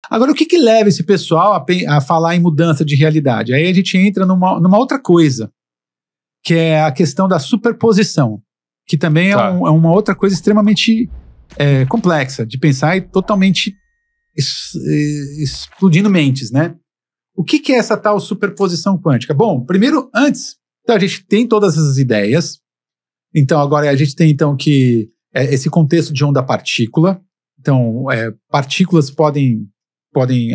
Agora, o que leva esse pessoal a falar em mudança de realidade? Aí a gente entra numa outra coisa, que é a questão da superposição, que também é uma outra coisa extremamente complexa de pensar e totalmente explodindo mentes, né? O que é essa tal superposição quântica? Bom, primeiro, antes, então a gente tem todas essas ideias, então agora a gente tem então que esse contexto de onda-partícula, então partículas podem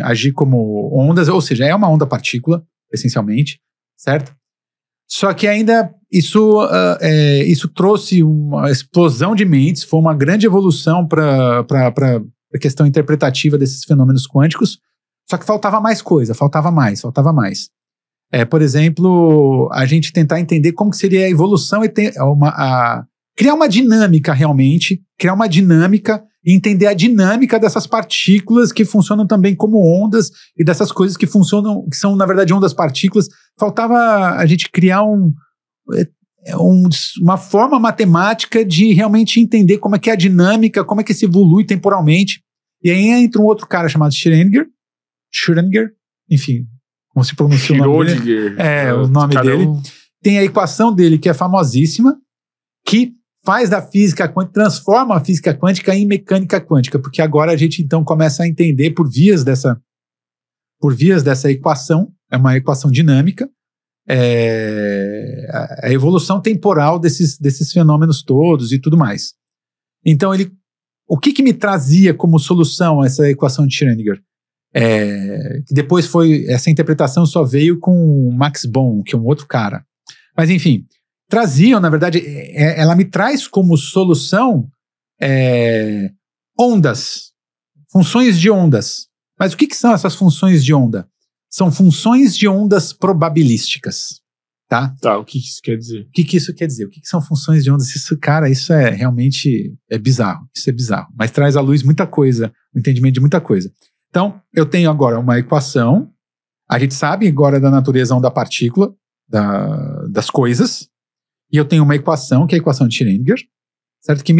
agir como ondas, ou seja, é uma onda-partícula, essencialmente, certo? Só que ainda isso trouxe uma explosão de mentes, foi uma grande evolução para a questão interpretativa desses fenômenos quânticos, só que faltava mais coisa, faltava mais. Por exemplo, a gente tentar entender como que seria a evolução e criar uma dinâmica realmente, e entender a dinâmica dessas partículas que funcionam também como ondas e dessas coisas que funcionam, que são na verdade ondas partículas. Faltava a gente criar uma forma matemática de realmente entender como é que é a dinâmica, como é que se evolui temporalmente. E aí entra um outro cara chamado Schrödinger, enfim, como se pronuncia o nome dele. O nome dele. Tem a equação dele que é famosíssima, que faz da física quântica, transforma a física quântica em mecânica quântica, porque agora a gente então começa a entender por vias dessa equação, é uma equação dinâmica, a evolução temporal desses fenômenos todos e tudo mais. Então o que me trazia como solução essa equação de Schrödinger? Que depois essa interpretação só veio com Max Born, que é um outro cara. Mas enfim, traziam, na verdade, ela me traz como solução ondas, funções de ondas. Mas o que são essas funções de onda? São funções de ondas probabilísticas. Tá? O que isso quer dizer? O que isso quer dizer? O que são funções de ondas? Isso é realmente bizarro. Isso é bizarro. Mas traz à luz muita coisa, o entendimento de muita coisa. Então, eu tenho agora uma equação, a gente sabe agora da natureza da partícula, das coisas, e eu tenho uma equação, que é a equação de Schrödinger, certo? Que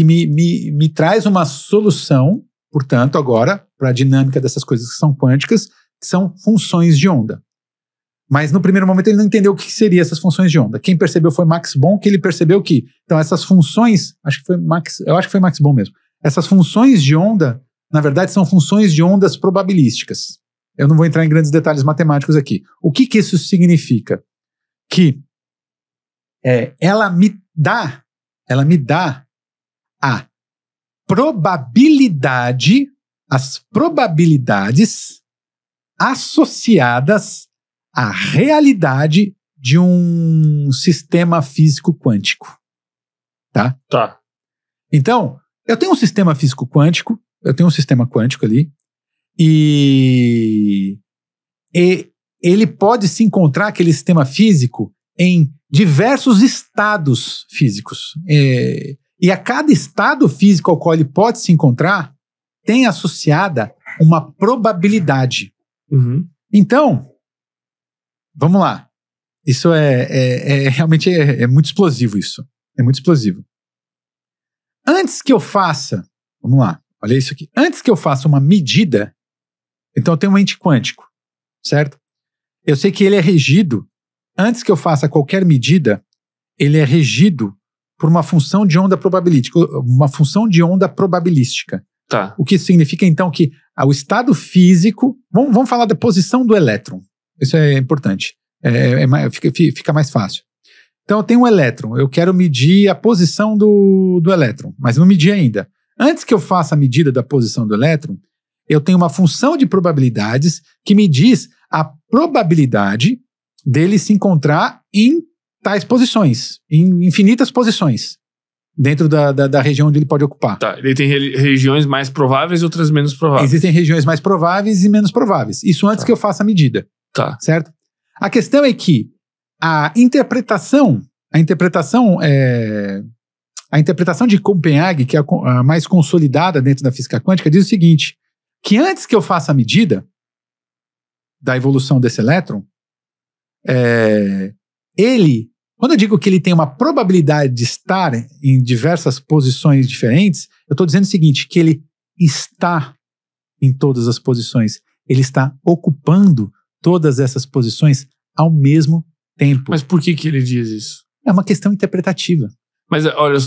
me traz uma solução, portanto, agora, para a dinâmica dessas coisas que são quânticas, que são funções de onda. Mas no primeiro momento ele não entendeu o que seriam essas funções de onda. Quem percebeu foi Max Born, que ele percebeu que, então, essas funções, eu acho que foi Max Born mesmo, essas funções de onda, na verdade, são funções de ondas probabilísticas. Eu não vou entrar em grandes detalhes matemáticos aqui. O que isso significa? Que ela me dá a probabilidade, as probabilidades associadas à realidade de um sistema físico quântico. Tá? Então, eu tenho um sistema físico quântico, eu tenho um sistema quântico ali, e ele pode se encontrar, aquele sistema físico, em diversos estados físicos. E a cada estado físico ao qual ele pode se encontrar, tem associada uma probabilidade. Uhum. Então, vamos lá. Isso realmente muito explosivo isso. É muito explosivo. Antes que eu faça, vamos lá, olha isso aqui. Antes que eu faça uma medida, então eu tenho um ente quântico, certo? Eu sei que ele é regido, antes que eu faça qualquer medida, ele é regido por uma função de onda probabilística, uma função de onda probabilística. Tá. O que significa, então, que o estado físico... Vamos falar da posição do elétron. Isso é importante. Fica mais fácil. Então, eu tenho um elétron. Eu quero medir a posição do elétron, mas não medi ainda. Antes que eu faça a medida da posição do elétron, eu tenho uma função de probabilidades que me diz a probabilidade dele se encontrar em tais posições, em infinitas posições, dentro da região onde ele pode ocupar. Tá, ele tem regiões mais prováveis e outras menos prováveis. Existem regiões mais prováveis e menos prováveis. Isso antes que eu faça a medida. Tá. Certo? A questão é que a interpretação de Copenhague, que é a mais consolidada dentro da física quântica, diz o seguinte, que antes que eu faça a medida da evolução desse elétron, quando eu digo que ele tem uma probabilidade de estar em diversas posições diferentes, eu estou dizendo o seguinte, que ele está em todas as posições. Ele está ocupando todas essas posições ao mesmo tempo. Mas por que ele diz isso? É uma questão interpretativa. Mas olha,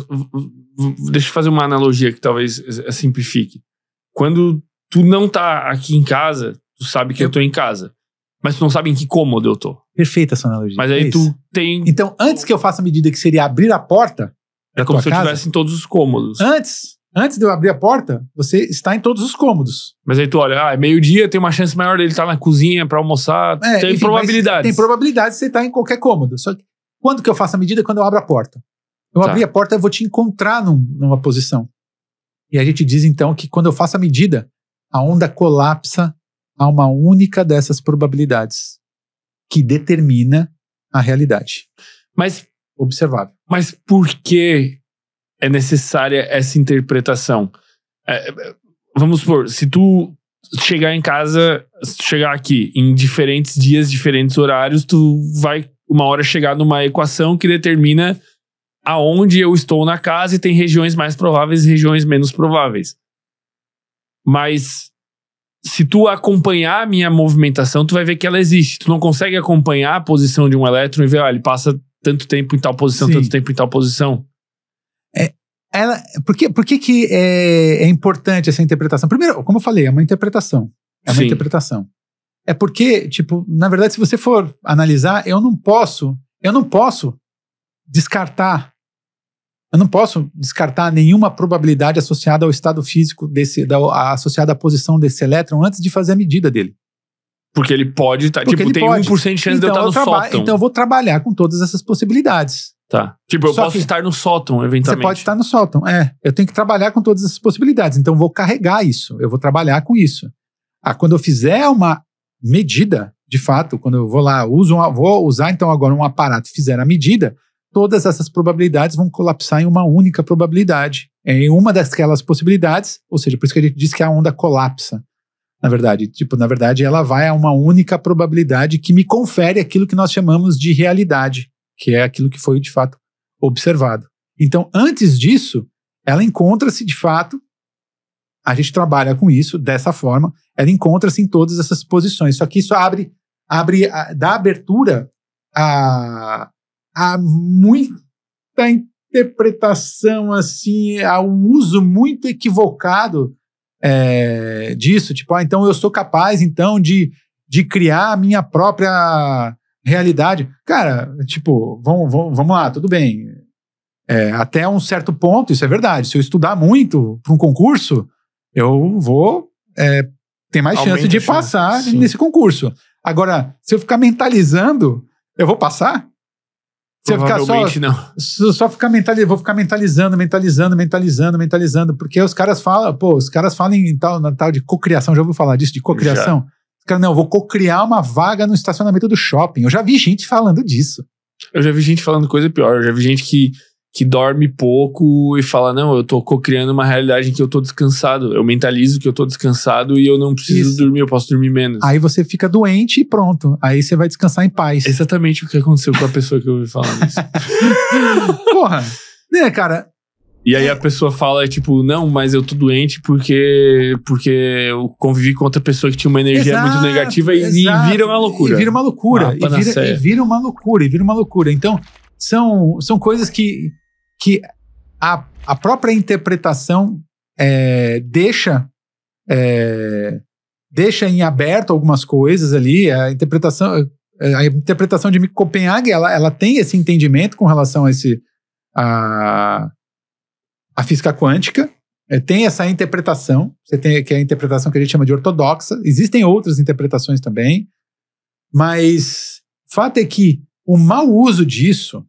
deixa eu fazer uma analogia que talvez simplifique. Quando tu não tá aqui em casa, tu sabe que eu tô em casa. Mas tu não sabe em que cômodo eu tô. Perfeita essa analogia. Mas aí tu tem... Então, antes que eu faça a medida que seria abrir a porta... É como se eu estivesse em todos os cômodos. Antes de eu abrir a porta, você está em todos os cômodos. Mas aí tu olha, é meio-dia, tem uma chance maior dele estar na cozinha pra almoçar. Tem probabilidades. Tem probabilidades de você estar em qualquer cômodo. Só que quando que eu faço a medida? Quando eu abro a porta. Eu abri a porta, eu vou te encontrar numa posição. E a gente diz então que quando eu faço a medida, a onda colapsa a uma única dessas probabilidades que determina a realidade. Mas observável. Mas por que é necessária essa interpretação? Vamos supor, se tu chegar em casa, chegar aqui em diferentes dias, diferentes horários, tu vai uma hora chegar numa equação que determina aonde eu estou na casa e tem regiões mais prováveis e regiões menos prováveis. Mas se tu acompanhar a minha movimentação, tu vai ver que ela existe. Tu não consegue acompanhar a posição de um elétron e ver, ele passa tanto tempo em tal posição, tanto tempo em tal posição. Por que é importante essa interpretação? Primeiro, como eu falei, é uma interpretação. É uma interpretação. É porque, na verdade, se você for analisar, eu não posso descartar nenhuma probabilidade associada ao estado físico associada à posição desse elétron antes de fazer a medida dele. Porque ele pode estar, tem 1% de chance de eu estar no sótão. Então eu vou trabalhar com todas essas possibilidades. Tá. Eu posso estar no sótão, eventualmente. Você pode estar no sótão, eu tenho que trabalhar com todas essas possibilidades. Então eu vou carregar isso, eu vou trabalhar com isso. Quando eu fizer uma medida, de fato, quando eu vou lá, vou usar então agora um aparato e fizer a medida, todas essas probabilidades vão colapsar em uma única probabilidade. Em uma daquelas possibilidades, ou seja, por isso que a gente diz que a onda colapsa. Na verdade, ela vai a uma única probabilidade que me confere aquilo que nós chamamos de realidade, que é aquilo que foi, de fato, observado. Então, antes disso, ela encontra-se, de fato, a gente trabalha com isso, dessa forma, ela encontra-se em todas essas posições. Só que isso dá abertura a muita interpretação, assim, a um uso muito equivocado disso, então eu sou capaz então de criar a minha própria realidade. Cara, vamos lá, tudo bem, até um certo ponto isso é verdade. Se eu estudar muito para um concurso, eu vou ter mais chance de passar nesse concurso. Agora, se eu ficar mentalizando, eu vou passar? Se eu ficar só ficar vou ficar mentalizando, porque os caras falam em tal de cocriação, já ouviu falar disso, de cocriação? Os caras, não, eu vou cocriar uma vaga no estacionamento do shopping. Eu já vi gente falando disso. Eu já vi gente falando coisa pior, eu já vi gente que dorme pouco e fala, não, eu tô cocriando uma realidade em que eu tô descansado, eu mentalizo que eu tô descansado e eu não preciso dormir, eu posso dormir menos. Aí você fica doente e pronto, aí você vai descansar em paz. Exatamente o que aconteceu com a pessoa que eu ouvi falar disso. Porra, né, cara? E aí a pessoa fala, não, mas eu tô doente porque eu convivi com outra pessoa que tinha uma energia muito negativa e vira uma loucura. E vira uma loucura. Então, são coisas que a própria interpretação deixa em aberto algumas coisas ali. A interpretação de Copenhague, ela tem esse entendimento com relação a física quântica, tem essa interpretação, você tem que é a interpretação que a gente chama de ortodoxa. Existem outras interpretações também, mas o fato é que o mau uso disso,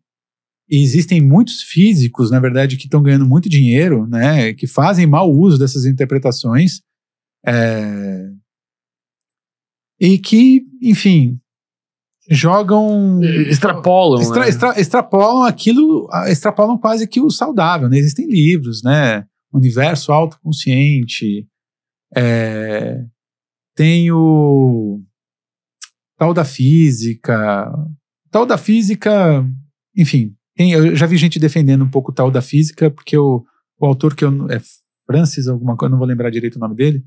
e existem muitos físicos, na verdade, que estão ganhando muito dinheiro, né, que fazem mau uso dessas interpretações, e que, enfim, extrapolam aquilo, extrapolam quase que o saudável, né? Existem livros, né? Universo autoconsciente, tem o tal da física, enfim, eu já vi gente defendendo um pouco o tal da física, porque o autor é Francis alguma coisa, não vou lembrar direito o nome dele,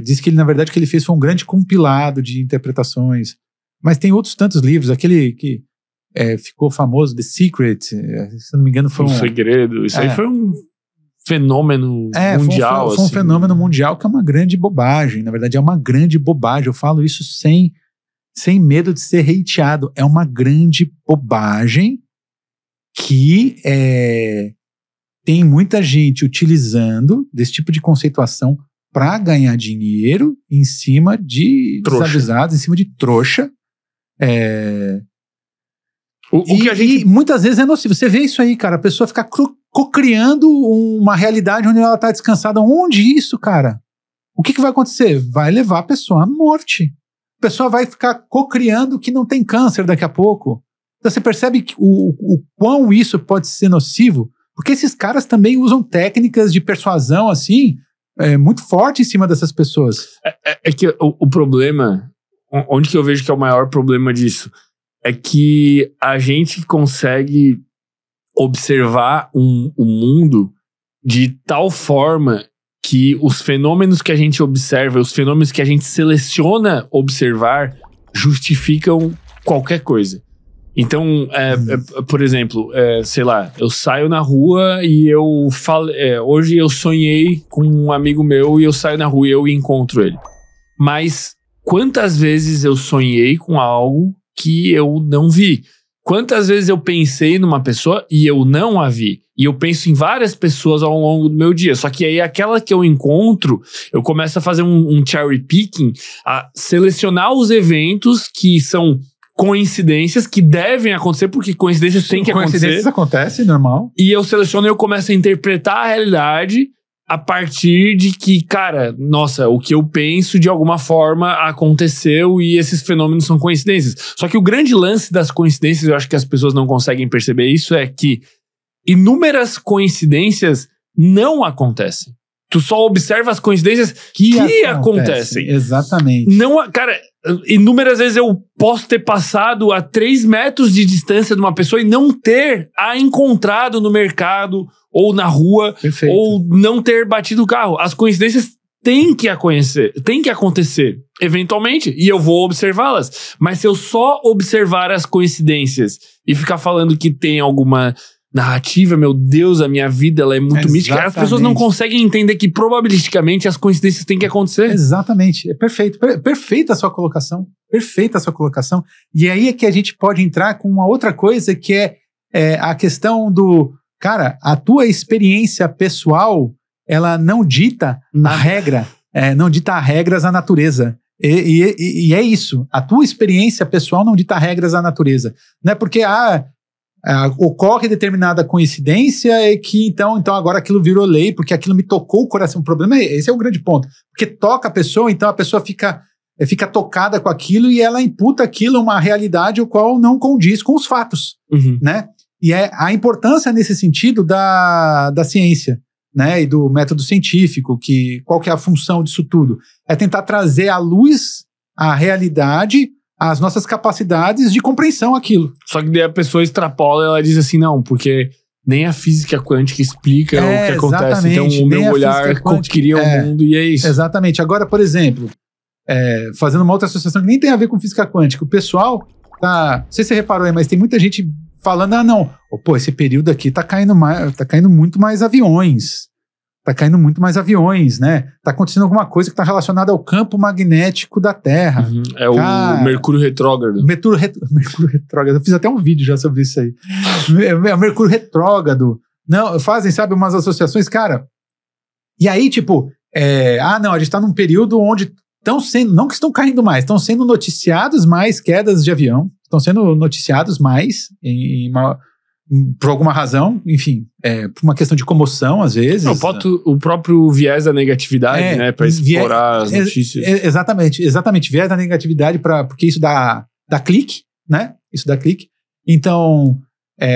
Diz que ele, na verdade, o que ele fez foi um grande compilado de interpretações. Mas tem outros tantos livros, aquele que ficou famoso, The Secret, se não me engano, foi um segredo. Isso aí foi um fenômeno mundial. Foi um fenômeno mundial que é uma grande bobagem. Na verdade, é uma grande bobagem. Eu falo isso sem medo de ser hateado. É uma grande bobagem que tem muita gente utilizando desse tipo de conceituação para ganhar dinheiro em cima de desavisados, em cima de trouxa. E muitas vezes é nocivo. Você vê isso aí, cara. A pessoa fica cocriando uma realidade onde ela tá descansada. Onde isso, cara? O que vai acontecer? Vai levar a pessoa à morte. A pessoa vai ficar cocriando que não tem câncer daqui a pouco. Então você percebe que o quão isso pode ser nocivo, porque esses caras também usam técnicas de persuasão, assim, muito forte em cima dessas pessoas. É que o problema, onde que eu vejo que é o maior problema disso, é que a gente consegue observar o mundo de tal forma que os fenômenos que a gente observa, os fenômenos que a gente seleciona observar, justificam qualquer coisa. Então, por exemplo, sei lá, eu saio na rua e eu falo, hoje eu sonhei com um amigo meu e eu saio na rua e eu encontro ele. Mas quantas vezes eu sonhei com algo que eu não vi? Quantas vezes eu pensei numa pessoa e eu não a vi? E eu penso em várias pessoas ao longo do meu dia. Só que aí aquela que eu encontro, eu começo a fazer um cherry picking, a selecionar os eventos que são coincidências que devem acontecer, porque coincidências têm que acontecer. Coincidências acontecem, normal. E eu seleciono e eu começo a interpretar a realidade a partir de que, cara, nossa, o que eu penso de alguma forma aconteceu e esses fenômenos são coincidências. Só que o grande lance das coincidências, eu acho que as pessoas não conseguem perceber isso, é que inúmeras coincidências não acontecem. Tu só observa as coincidências que acontecem. Exatamente. Não, cara, inúmeras vezes eu posso ter passado a 3 metros de distância de uma pessoa e não ter a encontrado no mercado ou na rua. Perfeito. Ou não ter batido o carro. As coincidências têm que acontecer eventualmente e eu vou observá-las. Mas se eu só observar as coincidências e ficar falando que tem alguma narrativa, meu Deus, a minha vida ela é muito mística. As pessoas não conseguem entender que probabilisticamente as coincidências têm que acontecer. Exatamente. É perfeito. Perfeita a sua colocação. Perfeita a sua colocação. E aí é que a gente pode entrar com uma outra coisa que é a questão do... Cara, a tua experiência pessoal, ela não dita a regra, não dita regras à natureza. E é isso. A tua experiência pessoal não dita regras à natureza. Não é porque ocorre determinada coincidência e que então agora aquilo virou lei, porque aquilo me tocou o coração. O problema esse é o grande ponto. Porque toca a pessoa, então a pessoa fica tocada com aquilo e ela imputa aquilo uma realidade o qual não condiz com os fatos, né? E a importância nesse sentido da ciência, né? E do método científico, qual que é a função disso tudo? É tentar trazer à luz a realidade, as nossas capacidades de compreensão aquilo. Só que daí a pessoa extrapola e ela diz assim, não, porque nem a física quântica explica o que acontece. Então o meu olhar cria o mundo e é isso. Exatamente. Agora, por exemplo, fazendo uma outra associação que nem tem a ver com física quântica, o pessoal não sei se você reparou aí, mas tem muita gente falando, esse período aqui tá caindo muito mais aviões. Tá caindo muito mais aviões, né? Tá acontecendo alguma coisa que tá relacionada ao campo magnético da Terra. É o Mercúrio retrógrado. Mercúrio retrógrado. Eu fiz até um vídeo já sobre isso aí. É o Mercúrio retrógrado. Não, fazem, sabe, umas associações, cara. E aí, tipo, a gente tá num período onde estão sendo, não que estão caindo mais, estão sendo noticiados mais quedas de avião. Estão sendo noticiados mais por alguma razão, enfim, por uma questão de comoção, às vezes. O próprio viés da negatividade, né, para explorar as notícias. Exatamente, viés da negatividade, porque isso dá clique, né? Isso dá clique. Então,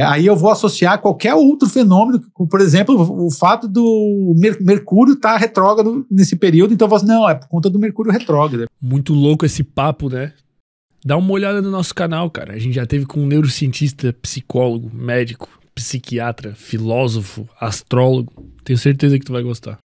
aí eu vou associar qualquer outro fenômeno, por exemplo, o fato do Mercúrio estar retrógrado nesse período, então eu vou assim, não, é por conta do Mercúrio retrógrado. Muito louco esse papo, né? Dá uma olhada no nosso canal, cara. A gente já teve com um neurocientista, psicólogo, médico, psiquiatra, filósofo, astrólogo. Tenho certeza que tu vai gostar.